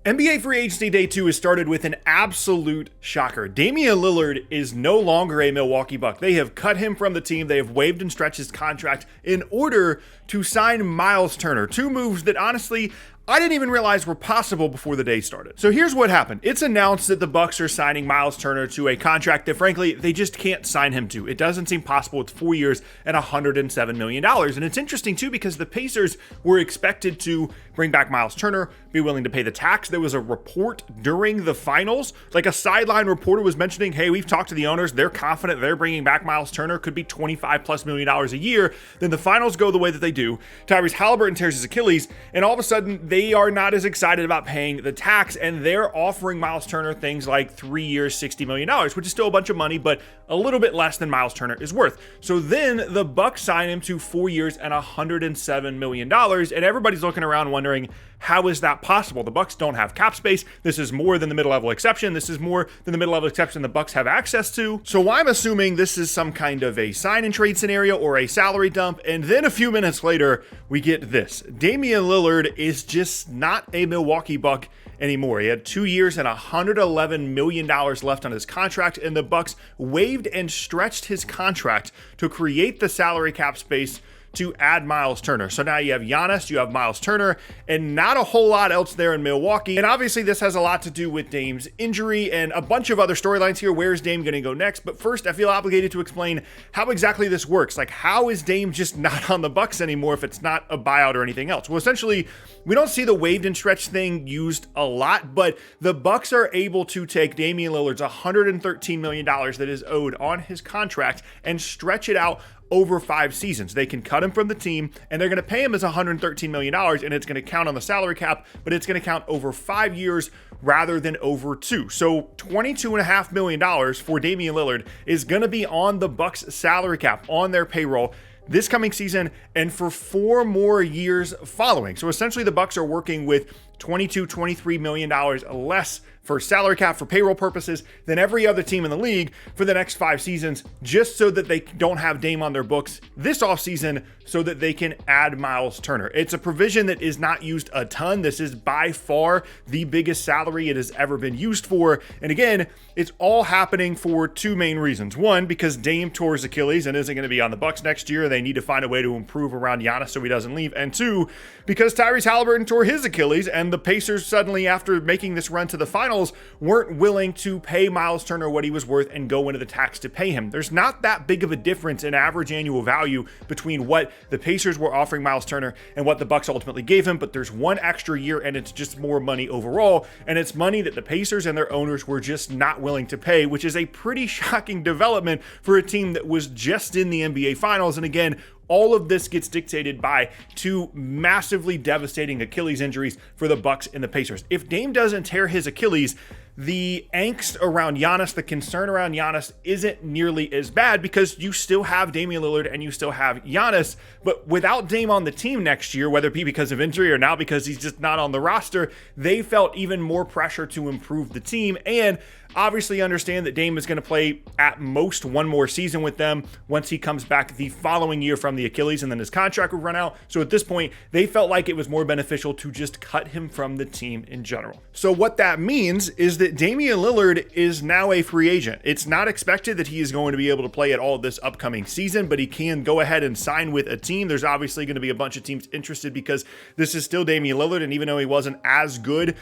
NBA Free Agency Day 2 has started with an absolute shocker. Damian Lillard is no longer a Milwaukee Buck. They have cut him from the team. They have waived and stretched his contract in order to sign Myles Turner. Two moves that honestly I didn't even realize were possible before the day started. So here's what happened. It's announced that the Bucks are signing Myles Turner to a contract that frankly, they just can't sign him to. It doesn't seem possible. It's 4 years and $107 million. And it's interesting too, because the Pacers were expected to bring back Myles Turner, be willing to pay the tax. There was a report during the finals, like a sideline reporter was mentioning, hey, we've talked to the owners. They're confident they're bringing back Myles Turner, could be $25+ million a year. Then the finals go the way that they do. Tyrese Halliburton tears his Achilles, and all of a sudden they are not as excited about paying the tax, and they're offering Myles Turner things like 3 years, $60 million, which is still a bunch of money, but a little bit less than Myles Turner is worth. So then the Bucks sign him to 4 years and $107 million, and everybody's looking around wondering, how is that possible? The Bucks don't have cap space. This is more than the mid-level exception. This is more than the mid-level exception the Bucks have access to. So I'm assuming this is some kind of a sign and trade scenario or a salary dump. And then a few minutes later, we get this. Damian Lillard is just not a Milwaukee Buck anymore. He had 2 years and $111 million left on his contract, and the Bucks waived and stretched his contract to create the salary cap space to add Myles Turner. So now you have Giannis, you have Myles Turner, and not a whole lot else there in Milwaukee. And obviously this has a lot to do with Dame's injury and a bunch of other storylines here. Where is Dame going to go next? But first, I feel obligated to explain how exactly this works. Like, how is Dame just not on the Bucks anymore if it's not a buyout or anything else? Well, essentially, we don't see the waived and stretched thing used a lot, but the Bucks are able to take Damian Lillard's $113 million that is owed on his contract and stretch it out over 5 seasons. They can cut him from the team, and they're going to pay him as $113 million, and it's going to count on the salary cap, but it's going to count over 5 years rather than over 2. So $22.5 million for Damian Lillard is going to be on the Bucks salary cap, on their payroll this coming season and for 4 more years following. So essentially the Bucks are working with $23 million less for salary cap for payroll purposes than every other team in the league for the next 5 seasons, just so that they don't have Dame on their books this offseason so that they can add Myles Turner. It's a provision that is not used a ton. This is by far the biggest salary it has ever been used for. And again, it's all happening for 2 main reasons. One, because Dame tore his Achilles and isn't going to be on the Bucks next year. They need to find a way to improve around Giannis so he doesn't leave. And 2, because Tyrese Halliburton tore his Achilles, and the Pacers suddenly, after making this run to the finals, weren't willing to pay Myles Turner what he was worth and go into the tax to pay him. There's not that big of a difference in average annual value between what the Pacers were offering Myles Turner and what the Bucks ultimately gave him, but there's 1 extra year, and it's just more money overall, and it's money that the Pacers and their owners were just not willing to pay, which is a pretty shocking development for a team that was just in the NBA Finals. And again, all of this gets dictated by 2 massively devastating Achilles injuries for the Bucks and the Pacers. If Dame doesn't tear his Achilles, the angst around Giannis, the concern around Giannis isn't nearly as bad because you still have Damian Lillard and you still have Giannis. But without Dame on the team next year, whether it be because of injury or now because he's just not on the roster, they felt even more pressure to improve the team. And obviously understand that Dame is going to play at most 1 more season with them once he comes back the following year from the Achilles, and then his contract would run out. So at this point, they felt like it was more beneficial to just cut him from the team in general. So what that means is that Damian Lillard is now a free agent. It's not expected that he is going to be able to play at all this upcoming season, but he can go ahead and sign with a team. There's obviously going to be a bunch of teams interested because this is still Damian Lillard, and even though he wasn't as good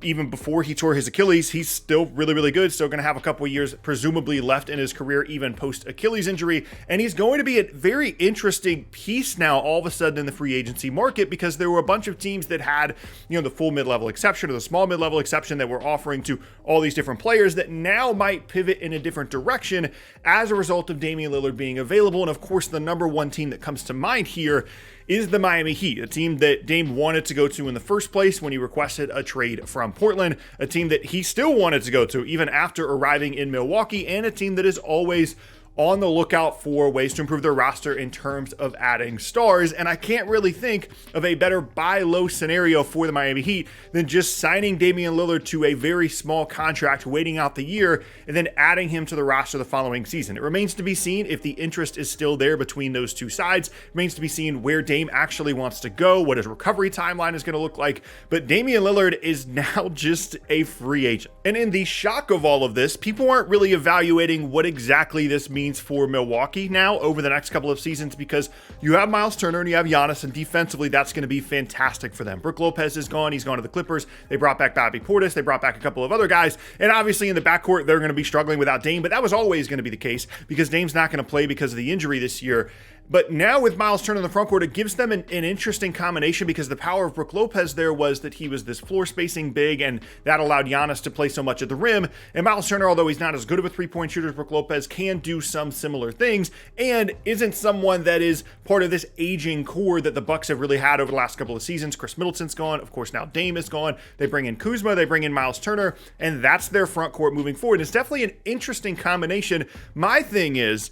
even before he tore his Achilles, he's still really good. Still going to have a couple of years presumably left in his career, even post Achilles injury. And he's going to be a very interesting piece now all of a sudden in the free agency market, because there were a bunch of teams that had, the full mid-level exception or the small mid-level exception that were offering to all these different players that now might pivot in a different direction as a result of Damian Lillard being available. And of course, the number 1 team that comes to mind here is the Miami Heat, a team that Dame wanted to go to in the first place when he requested a trade from Portland, a team that he still wanted to go to even after arriving in Milwaukee, and a team that is always on the lookout for ways to improve their roster in terms of adding stars. And I can't really think of a better buy low scenario for the Miami Heat than just signing Damian Lillard to a very small contract, waiting out the year, and then adding him to the roster the following season. It remains to be seen if the interest is still there between those two sides. It remains to be seen where Dame actually wants to go, what his recovery timeline is going to look like. But Damian Lillard is now just a free agent. And in the shock of all of this, people aren't really evaluating what exactly this means for Milwaukee now over the next couple of seasons, because you have Myles Turner and you have Giannis, and defensively that's going to be fantastic for them. Brook Lopez is gone. He's gone to the Clippers. They brought back Bobby Portis. They brought back a couple of other guys. And obviously in the backcourt, they're going to be struggling without Dame, but that was always going to be the case because Dame's not going to play because of the injury this year. But now with Myles Turner in the front court, it gives them an interesting combination, because the power of Brook Lopez there was that he was this floor spacing big, and that allowed Giannis to play so much at the rim. And Myles Turner, although he's not as good of a three-point shooter as Brook Lopez, can do some similar things and isn't someone that is part of this aging core that the Bucks have really had over the last couple of seasons. Chris Middleton's gone. Of course, now Dame is gone. They bring in Kuzma. They bring in Myles Turner, and that's their front court moving forward. It's definitely an interesting combination. My thing is,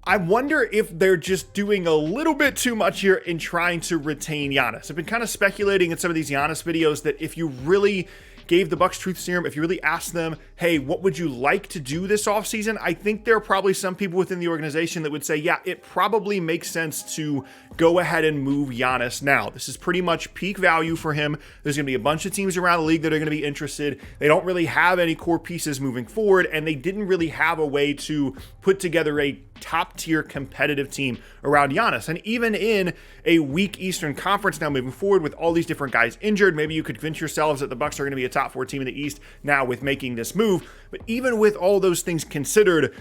I wonder if they're just doing a little bit too much here in trying to retain Giannis. I've been kind of speculating in some of these Giannis videos that if you really gave the Bucks truth serum, if you really asked them, hey, what would you like to do this offseason? I think there are probably some people within the organization that would say, yeah, it probably makes sense to go ahead and move Giannis now. This is pretty much peak value for him. There's going to be a bunch of teams around the league that are going to be interested. They don't really have any core pieces moving forward, and they didn't really have a way to put together a top-tier competitive team around Giannis. And even in a weak Eastern Conference now moving forward with all these different guys injured, maybe you could convince yourselves that the Bucks are going to be a top 4 team in the East now with making this move. But even with all those things considered,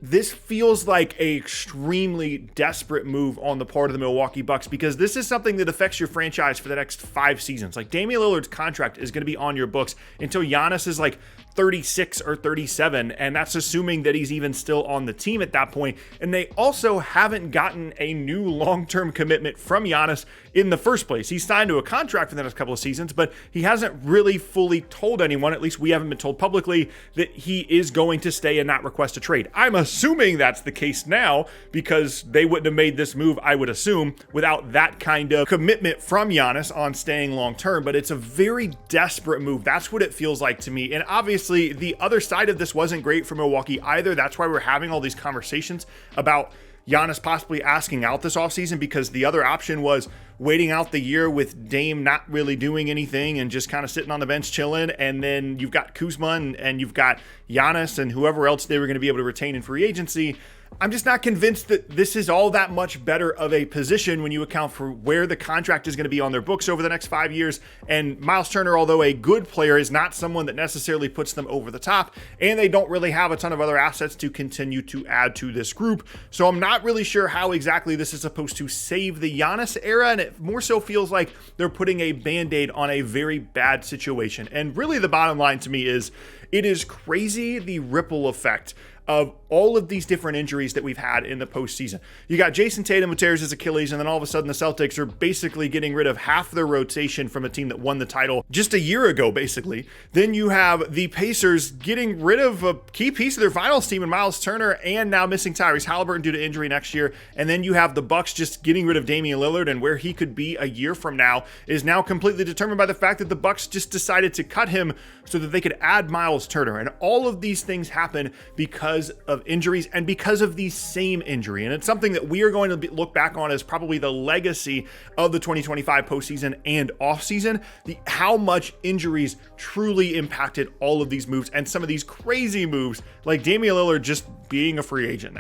this feels like an extremely desperate move on the part of the Milwaukee Bucks, because this is something that affects your franchise for the next 5 seasons. Like, Damian Lillard's contract is going to be on your books until Giannis is like 36 or 37, and that's assuming that he's even still on the team at that point. And they also haven't gotten a new long-term commitment from Giannis in the first place. He's signed to a contract for the next couple of seasons, but he hasn't really fully told anyone, at least we haven't been told publicly, that he is going to stay and not request a trade. I'm assuming that's the case now, because they wouldn't have made this move, I would assume, without that kind of commitment from Giannis on staying long-term. But it's a very desperate move. That's what it feels like to me. And obviously, the other side of this wasn't great for Milwaukee either. That's why we're having all these conversations about Giannis possibly asking out this offseason, because the other option was waiting out the year with Dame not really doing anything and just kind of sitting on the bench chilling. And then you've got Kuzma and you've got Giannis and whoever else they were going to be able to retain in free agency. I'm just not convinced that this is all that much better of a position when you account for where the contract is going to be on their books over the next 5 years. And Myles Turner, although a good player, is not someone that necessarily puts them over the top, and they don't really have a ton of other assets to continue to add to this group. So I'm not really sure how exactly this is supposed to save the Giannis era, and it more so feels like they're putting a Band-Aid on a very bad situation. And really the bottom line to me is, it is crazy the ripple effect of all of these different injuries that we've had in the postseason. You got Jason Tatum who tears his Achilles, and then all of a sudden the Celtics are basically getting rid of half their rotation from a team that won the title just a year ago, basically. Then you have the Pacers getting rid of a key piece of their finals team in Myles Turner, and now missing Tyrese Halliburton due to injury next year. And then you have the Bucks just getting rid of Damian Lillard, and where he could be a year from now is now completely determined by the fact that the Bucks just decided to cut him so that they could add Myles Turner. And all of these things happen because of injuries and because of the same injury. And it's something that we are going to look back on as probably the legacy of the 2025 postseason and offseason, how much injuries truly impacted all of these moves and some of these crazy moves, like Damian Lillard just being a free agent now.